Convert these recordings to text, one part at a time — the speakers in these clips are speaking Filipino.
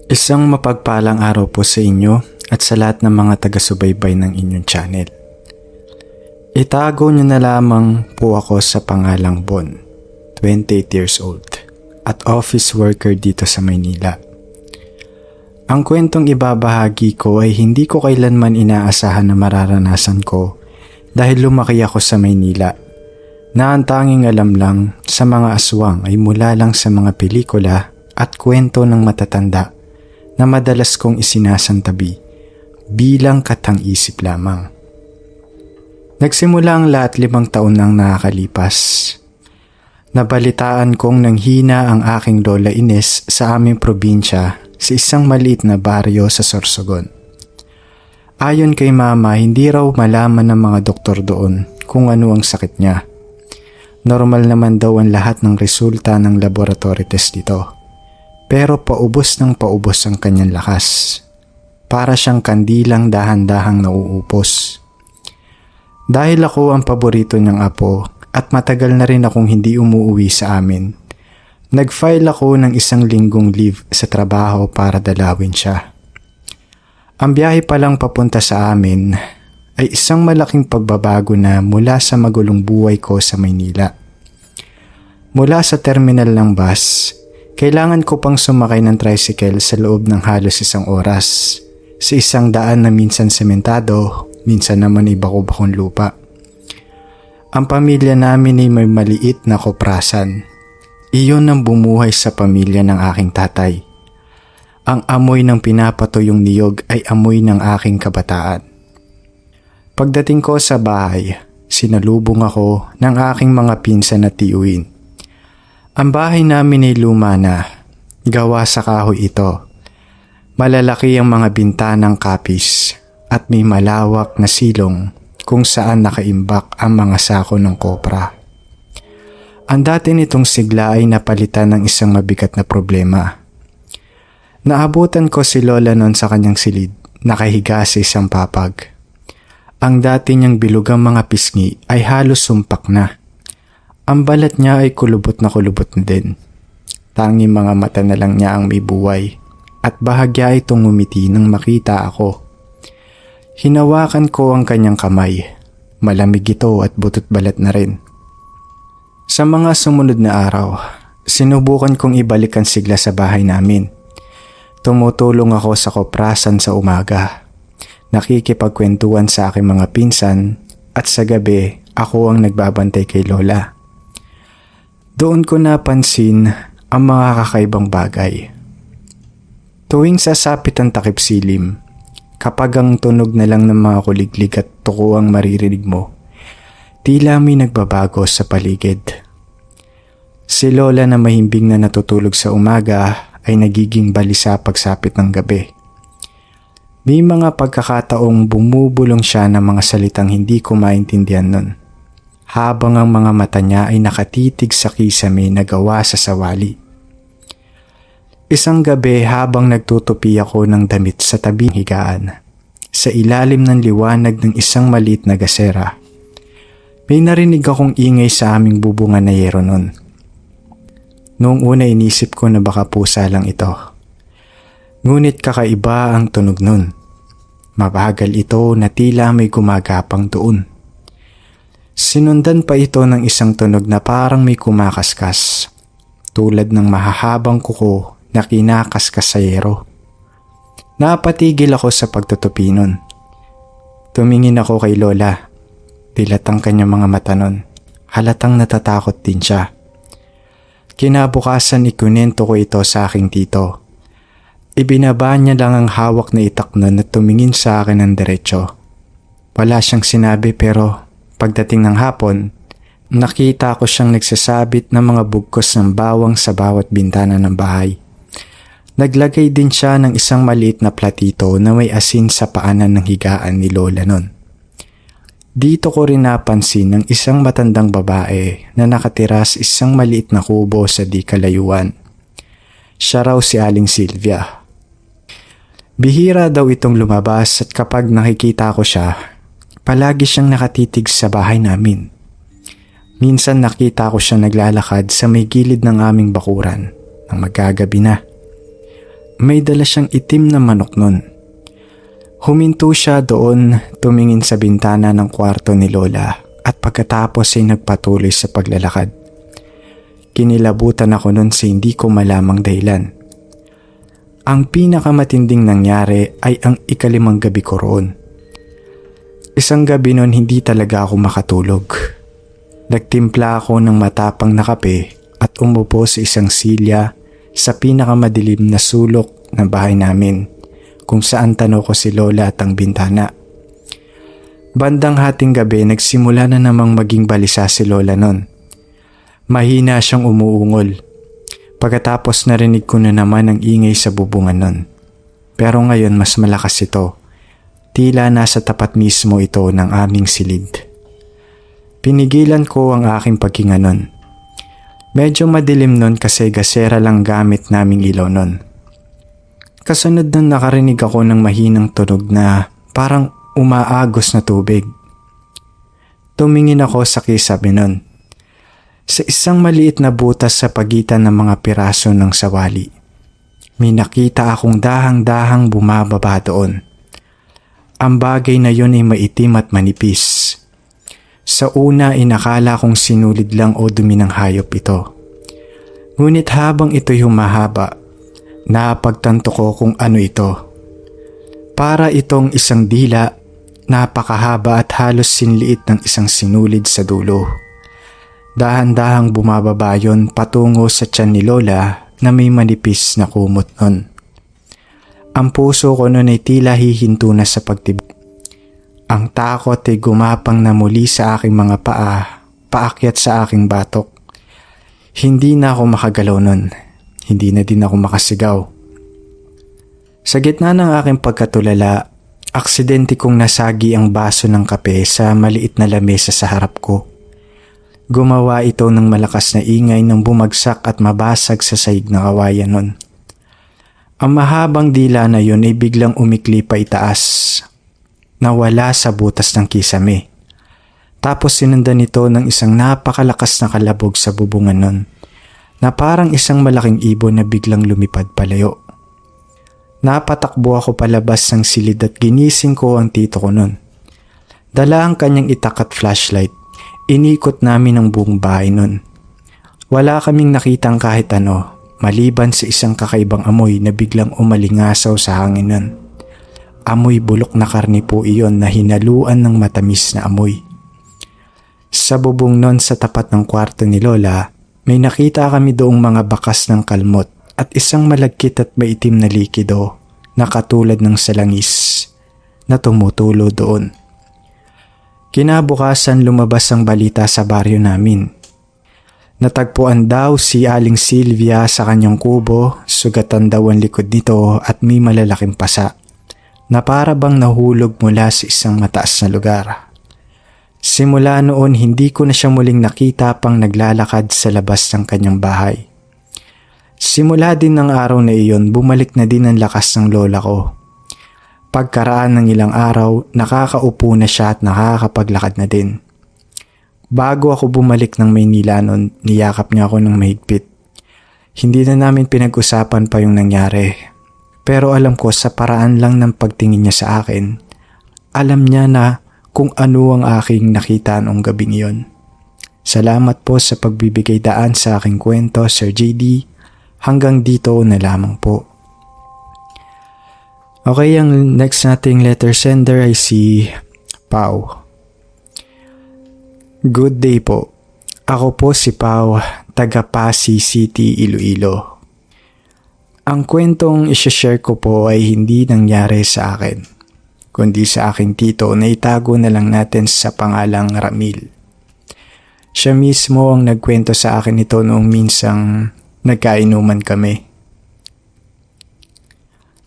Isang mapagpalang araw po sa inyo at sa lahat ng mga taga-subaybay ng inyong channel. Itago niyo na lamang po ako sa pangalang Bon, 28 years old, at office worker dito sa Maynila. Ang kwentong ibabahagi ko ay hindi ko kailanman inaasahan na mararanasan ko dahil lumaki ako sa Maynila, na ang tanging alam lang sa mga aswang ay mula lang sa mga pelikula at kwento ng matatanda na madalas kong isinasantabi bilang katang-isip lamang. Nagsimula ang lahat 5 taon nang nakakalipas. Nabalitaan kong nanghina ang aking lola Ines sa aming probinsya sa isang maliit na baryo sa Sorsogon. Ayon kay mama, hindi raw malaman ng mga doktor doon kung ano ang sakit niya. Normal naman daw ang lahat ng resulta ng laboratory test dito. Pero paubos ng paubos ang kanyang lakas. Para siyang kandilang dahan-dahang nauupos. Dahil ako ang paborito niyang apo at matagal na rin akong hindi umuwi sa amin, nag-file ako ng 1 linggong leave sa trabaho para dalawin siya. Ang biyahe pa lang papunta sa amin ay isang malaking pagbabago na mula sa magulong buhay ko sa Maynila. Mula sa terminal ng bus, kailangan ko pang sumakay ng tricycle sa loob ng halos 1 oras sa isang daan na minsan sementado, minsan naman ay bako-bakong lupa. Ang pamilya namin ay may maliit na koprasan. Iyon ang bumuhay sa pamilya ng aking tatay. Ang amoy ng pinapatuyong niyog ay amoy ng aking kabataan. Pagdating ko sa bahay, sinalubong ako ng aking mga pinsan at tiyuhin. Ang bahay namin ay luma na, gawa sa kahoy ito. Malalaki ang mga bintanang kapis at may malawak na silong kung saan nakaimbak ang mga sako ng kopra. Ang dati nitong sigla ay napalitan ng isang mabigat na problema. Naabutan ko si Lola noon sa kanyang silid, nakahiga sa isang papag. Ang dati niyang bilugang mga pisngi ay halos sumpak na. Ang balat niya ay kulubot na din. Tanging mga mata na lang niya ang may buhay at bahagya itong ngumiti nang makita ako. Hinawakan ko ang kanyang kamay. Malamig ito at butot balat na rin. Sa mga sumunod na araw, sinubukan kong ibalik ang sigla sa bahay namin. Tumutulong ako sa koprasan sa umaga. Nakikipagkwentuhan sa aking mga pinsan at sa gabi ako ang nagbabantay kay Lola. Doon ko napansin ang mga kakaibang bagay. Tuwing sasapit ang takip silim, kapag ang tunog na lang ng mga kuliglig at tuko ang maririnig mo, tila may nagbabago sa paligid. Si Lola na mahimbing na natutulog sa umaga ay nagiging balisa pagsapit ng gabi. May mga pagkakataong bumubulong siya ng mga salitang hindi ko maintindihan nun. Habang ang mga mata niya ay nakatitig sa kisame na gawa sa sawali. Isang gabi habang nagtutupi ako ng damit sa tabing higaan, sa ilalim ng liwanag ng isang maliit na gasera, may narinig akong ingay sa aming bubungan na yero nun. Noong una inisip ko na baka pusa lang ito. Ngunit kakaiba ang tunog nun. Mabagal ito na tila may gumagapang doon. Sinundan pa ito ng isang tunog na parang may kumakaskas, tulad ng mahahabang kuko na kinakaskas sa yero. Napatigil ako sa pagtutupi nun. Tumingin ako kay Lola. Dilat ang kanyang mga mata nun. Halatang natatakot din siya. Kinabukasan ikunento ko ito sa aking tito. Ibinaba niya lang ang hawak na itak nun at tumingin sa akin ng diretsyo. Wala siyang sinabi pero pagdating ng hapon, nakita ko siyang nagsasabit ng mga bugkos ng bawang sa bawat bintana ng bahay. Naglagay din siya ng isang maliit na platito na may asin sa paanan ng higaan ni Lola nun. Dito ko rin napansin ng isang matandang babae na nakatira sa isang maliit na kubo sa di kalayuan. Siya raw si Aling Sylvia. Bihira daw itong lumabas at kapag nakikita ko siya, palagi siyang nakatitig sa bahay namin. Minsan nakita ko siya naglalakad sa may gilid ng aming bakuran nang magagabi na. May dala siyang itim na manok nun. Huminto siya doon, tumingin sa bintana ng kwarto ni Lola at pagkatapos ay nagpatuloy sa paglalakad. Kinilabutan ako nun sa hindi ko malamang dahilan. Ang pinakamatinding nangyari ay ang ikalimang gabi ko roon. Isang gabi nun hindi talaga ako makatulog. Nagtimpla ako ng matapang na kape at umupo sa isang silya sa pinakamadilim na sulok ng bahay namin kung saan tanaw ko si Lola at ang bintana. Bandang hating gabi nagsimula na namang maging balisa si Lola nun. Mahina siyang umuungol. Pagkatapos narinig ko na naman ang ingay sa bubungan nun. Pero ngayon mas malakas ito. Tila nasa tapat mismo ito ng aming silid. Pinigilan ko ang aking paghinga nun. Medyo madilim nun kasi gasera lang gamit naming ilaw nun. Kasunod nun nakarinig ako ng mahinang tunog na parang umaagos na tubig. Tumingin ako sa kisame nun. Sa isang maliit na butas sa pagitan ng mga piraso ng sawali. May nakita akong dahang-dahang bumababa doon. Ang bagay na yun ay maitim at manipis. Sa una inakala kong sinulid lang o dumi ng hayop ito. Ngunit habang ito'y humahaba, napagtanto ko kung ano ito. Para itong isang dila, napakahaba at halos sinliit ng isang sinulid sa dulo. Dahan-dahang bumababa yon patungo sa tiyan ni Lola na may manipis na kumot nun. Ang puso ko nun ay tila hihinto na sa pagtibok. Ang takot ay gumapang na muli sa aking mga paa, paakyat sa aking batok. Hindi na ako makagalaw nun. Hindi na din ako makasigaw. Sa gitna ng aking pagkatulala, aksidente kong nasagi ang baso ng kape sa maliit na lamesa sa harap ko. Gumawa ito ng malakas na ingay nang bumagsak at mabasag sa sahig ng kawayan nun. Ang mahabang dila na yun ay biglang umikli pa itaas. Nawala sa butas ng kisame. Tapos sinundan nito ng isang napakalakas na kalabog sa bubungan nun, na parang isang malaking ibon na biglang lumipad palayo. Napatakbo ako palabas ng silid at ginising ko ang tito ko nun. Dala ang kanyang itak at flashlight. Inikot namin ang buong bahay nun. Wala kaming nakitang kahit ano, maliban sa isang kakaibang amoy na biglang umalingasaw sa hangin nun. Amoy bulok na karne po iyon na hinaluan ng matamis na amoy. Sa bubong nun sa tapat ng kwarto ni Lola, may nakita kami doong mga bakas ng kalmot at isang malagkit at maitim na likido na katulad ng salangis na tumutulo doon. Kinabukasan lumabas ang balita sa baryo namin. Natagpuan daw si Aling Silvia sa kanyang kubo, sugatan daw ang likod nito at may malalaking pasa na para bang nahulog mula sa isang mataas na lugar. Simula noon hindi ko na siya muling nakita pang naglalakad sa labas ng kanyang bahay. Simula din ng araw na iyon bumalik na din ang lakas ng lola ko. Pagkaraan ng ilang araw nakakaupo na siya at nakakapaglakad na din. Bago ako bumalik ng Maynila noon niyakap niya ako ng mahigpit. Hindi na namin pinag-usapan pa yung nangyari. Pero alam ko sa paraan lang ng pagtingin niya sa akin, alam niya na kung ano ang aking nakita noong gabing iyon. Salamat po sa pagbibigay daan sa aking kwento, Sir JD. Hanggang dito na lamang po. Okay, ang next nating letter sender ay si Pau. Good day po. Ako po si Pau, taga Pasig City, Iloilo. Ang kwentong isha-share ko po ay hindi nangyari sa akin, kundi sa aking tito na itago na lang natin sa pangalang Ramil. Siya mismo ang nagkwento sa akin ito noong minsang nagkainuman kami.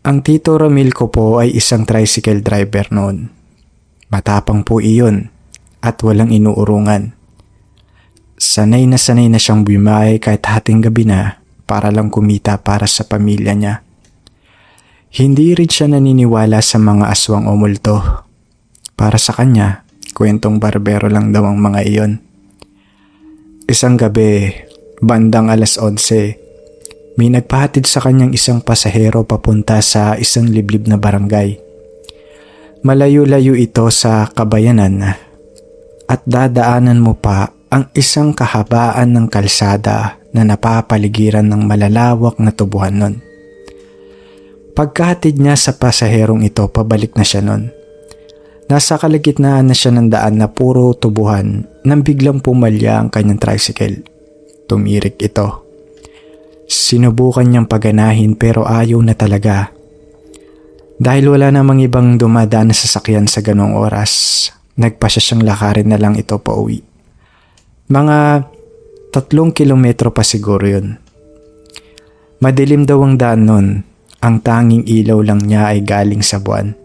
Ang tito Ramil ko po ay isang tricycle driver noon. Matapang po iyon at walang inuurungan. Sanay na siyang bumiyahe kahit hating gabi na para lang kumita para sa pamilya niya. Hindi rin siya naniniwala sa mga aswang o multo. Para sa kanya, kwentong barbero lang daw ang mga iyon. Isang gabi, bandang 11:00, may nagpahatid sa kanyang isang pasahero papunta sa isang liblib na barangay. Malayo-layo ito sa kabayanan at dadaanan mo pa ang isang kahabaan ng kalsada na napapaligiran ng malalawak na tubuhan nun. Pagkahatid niya sa pasaherong ito, pabalik na siya nun. Nasa kalagitnaan na siya ng daan na puro tubuhan nang biglang pumalya ang kanyang tricycle. Tumirik ito. Sinubukan niyang paganahin pero ayaw na talaga. Dahil wala namang ibang dumadaan na sasakyan sa ganong oras, nagpasya siyang lakarin na lang ito pauwi. Mga 3 kilometro pa siguro yun. Madilim daw ang daan nun. Ang tanging ilaw lang niya ay galing sa buwan.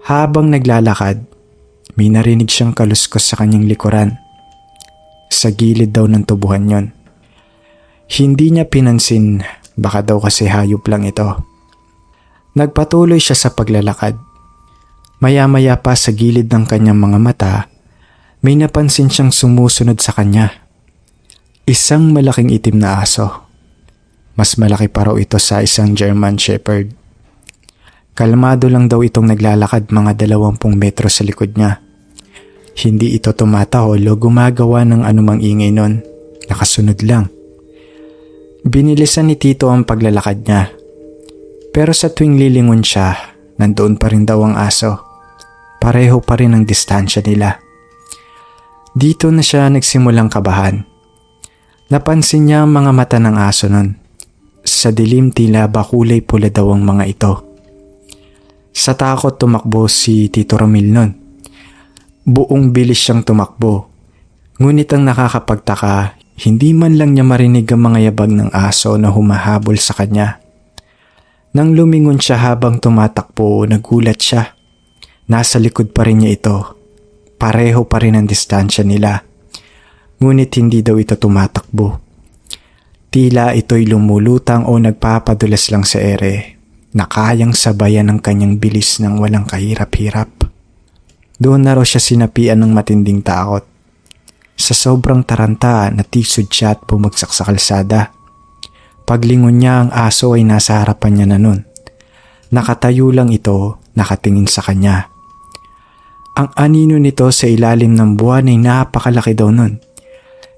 Habang naglalakad, may narinig siyang kaluskos sa kanyang likuran. Sa gilid daw ng tubuhan yon. Hindi niya pinansin, baka daw kasi hayop lang ito. Nagpatuloy siya sa paglalakad. Maya-maya pa sa gilid ng kanyang mga mata, may napansin siyang sumusunod sa kanya. Isang malaking itim na aso. Mas malaki pa raw ito sa isang German Shepherd. Kalmado lang daw itong naglalakad mga 20 metro sa likod niya. Hindi ito tumatahol o gumagawa ng anumang ingay nun. Nakasunod lang. Binilisan ni Tito ang paglalakad niya. Pero sa tuwing lilingon siya, nandoon pa rin daw ang aso. Pareho pa rin ang distansya nila. Dito na siya nagsimulang kabahan. Napansin niya ang mga mata ng aso nun. Sa dilim tila ba kulay pula daw ang mga ito. Sa takot tumakbo si Tito Ramil nun. Buong bilis siyang tumakbo. Ngunit ang nakakapagtaka, hindi man lang niya marinig ang mga yabag ng aso na humahabol sa kanya. Nang lumingon siya habang tumatakbo, nagulat siya. Nasa likod pa rin niya ito. Pareho pa rin ang distansya nila. Ngunit hindi daw ito tumatakbo. Tila ito'y lumulutang o nagpapadulas lang sa ere na kayang sabayan ng kanyang bilis ng walang kahirap-hirap. Doon na raw siya sinapian ng matinding takot. Sa sobrang taranta, natisod siya at bumagsak sa kalsada. Paglingon niya, ang aso ay nasa harapan niya na nun. Nakatayo lang ito, nakatingin sa kanya. Ang anino nito sa ilalim ng buwan ay napakalaki daw nun.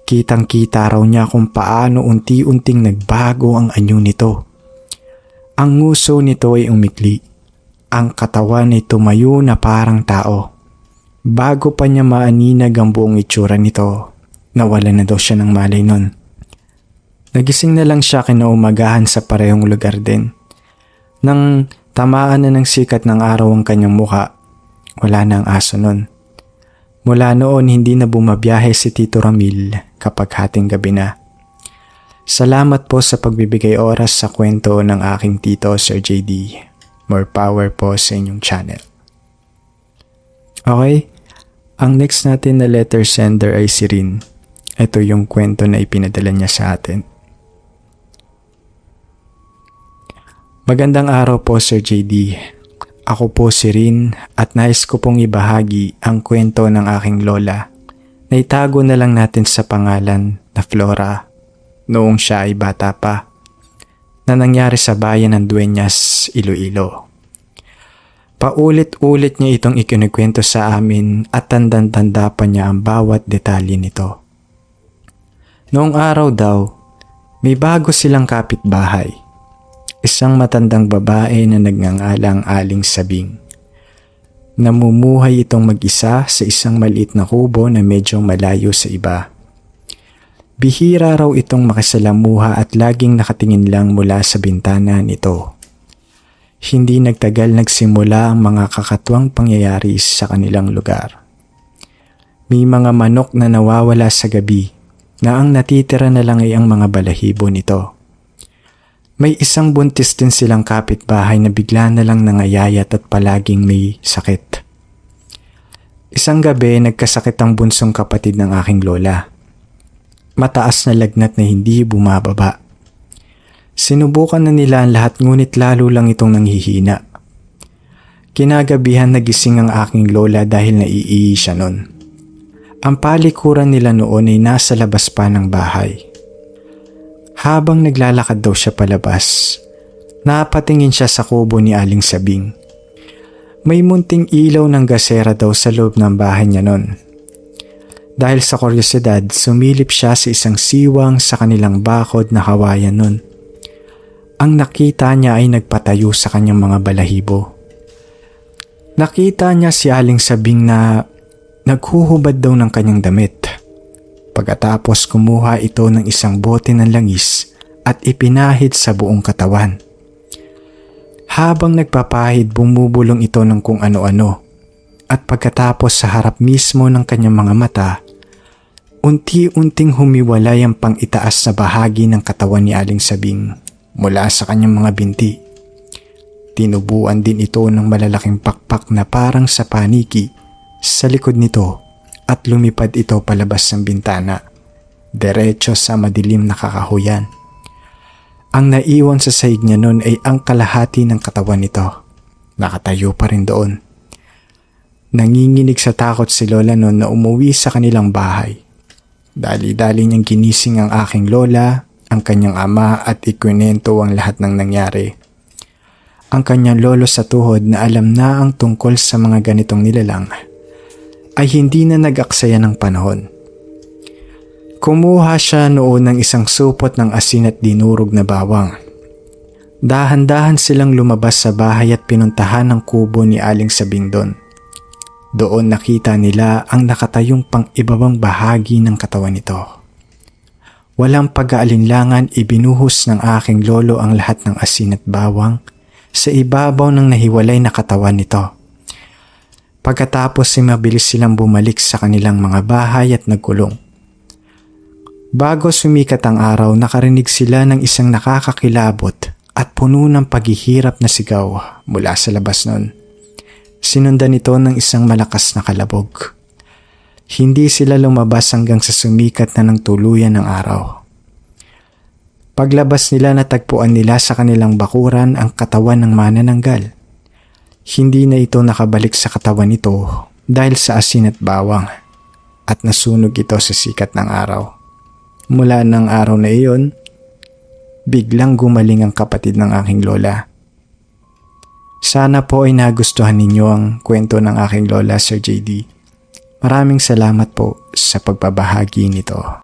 Kitang-kita raw niya kung paano unti-unting nagbago ang anyo nito. Ang nguso nito ay umikli. Ang katawan ay tumayo na parang tao. Bago pa niya maaninag ang buong itsura nito, nawala na daw siya ng malay nun. Nagising na lang siya kinaumagahan sa parehong lugar din. Nang tamaan na ng sikat ng araw ang kanyang muka, wala na ang aso nun. Mula noon hindi na bumabiyahe si Tito Ramil kapag hating gabi na. Salamat po sa pagbibigay oras sa kwento ng aking tito, Sir JD. More power po sa inyong channel. Okay, ang next natin na letter sender ay si Rin. Ito yung kwento na ipinadala niya sa atin. Magandang araw po, Sir JD. Ako po si Rin at nais ko pong ibahagi ang kwento ng aking lola na itago na lang natin sa pangalan na Flora noong siya ay bata pa na nangyari sa bayan ng Dueñas, Iloilo. Paulit-ulit niya itong ikinikwento sa amin at tandang-tanda pa niya ang bawat detalye nito. Noong araw daw, may bago silang kapitbahay. Isang matandang babae na nagngangalang Aling Sabing. Namumuhay itong mag-isa sa isang maliit na kubo na medyo malayo sa iba. Bihira raw itong makisalamuha at laging nakatingin lang mula sa bintana nito. Hindi nagtagal nagsimula ang mga kakatuwang pangyayari sa kanilang lugar. May mga manok na nawawala sa gabi na ang natitira na lang ay ang mga balahibo nito. May isang buntis din silang kapitbahay na bigla na lang nangayayat at palaging may sakit. Isang gabi, nagkasakit ang bunsong kapatid ng aking lola. Mataas na lagnat na hindi bumababa. Sinubukan na nila ang lahat ngunit lalo lang itong nanghihina. Kinagabihan nagising ang aking lola dahil naiihi siya nun. Ang palikuran nila noon ay nasa labas pa ng bahay. Habang naglalakad daw siya palabas, napatingin siya sa kubo ni Aling Sabing. May munting ilaw ng gasera daw sa loob ng bahay niya noon. Dahil sa kuryosidad, sumilip siya sa isang siwang sa kanilang bakod na kawayan noon. Ang nakita niya ay nagpatayo sa kanyang mga balahibo. Nakita niya si Aling Sabing na naghuhubad daw ng kanyang damit. Pagkatapos kumuha ito ng isang bote ng langis at ipinahid sa buong katawan. Habang nagpapahid, bumubulong ito ng kung ano-ano. At pagkatapos sa harap mismo ng kanyang mga mata, unti-unting humiwalay ang pang-itaas na bahagi ng katawan ni Aling Sabing mula sa kanyang mga binti. Tinubuan din ito ng malalaking pakpak na parang sa paniki sa likod nito at lumipad ito palabas ng bintana, diretso sa madilim na kakahuyan. Ang naiwan sa sahig niya noon ay ang kalahati ng katawan nito. Nakatayo pa rin doon. Nanginginig sa takot si Lola noon na umuwi sa kanilang bahay. Dali-dali niyang ginising ang aking lola, ang kanyang ama at ikwinento ang lahat ng nangyari. Ang kanyang lolo sa tuhod na alam na ang tungkol sa mga ganitong nilalang ay hindi na nag-aksaya ng panahon. Kumuha siya noon ng isang supot ng asin at dinurog na bawang. Dahan-dahan silang lumabas sa bahay at pinuntahan ang kubo ni Aling Sabing doon. Doon nakita nila ang nakatayong pang-ibabang bahagi ng katawan nito. Walang pag-aalinlangan, ibinuhos ng aking lolo ang lahat ng asin at bawang sa ibabaw ng nahiwalay na katawan nito. Pagkatapos ay mabilis silang bumalik sa kanilang mga bahay at nagkulong. Bago sumikat ang araw, nakarinig sila ng isang nakakakilabot at puno ng paghihirap na sigaw mula sa labas noon. Sinundan ito ng isang malakas na kalabog. Hindi sila lumabas hanggang sa sumikat na ng tuluyan ng araw. Paglabas nila, natagpuan nila sa kanilang bakuran ang katawan ng manananggal. Hindi na ito nakabalik sa katawan nito dahil sa asin at bawang at nasunog ito sa sikat ng araw. Mula ng araw na iyon, biglang gumaling ang kapatid ng aking lola. Sana po ay nagustuhan ninyo ang kwento ng aking lola, Sir JD. Maraming salamat po sa pagbabahagi nito.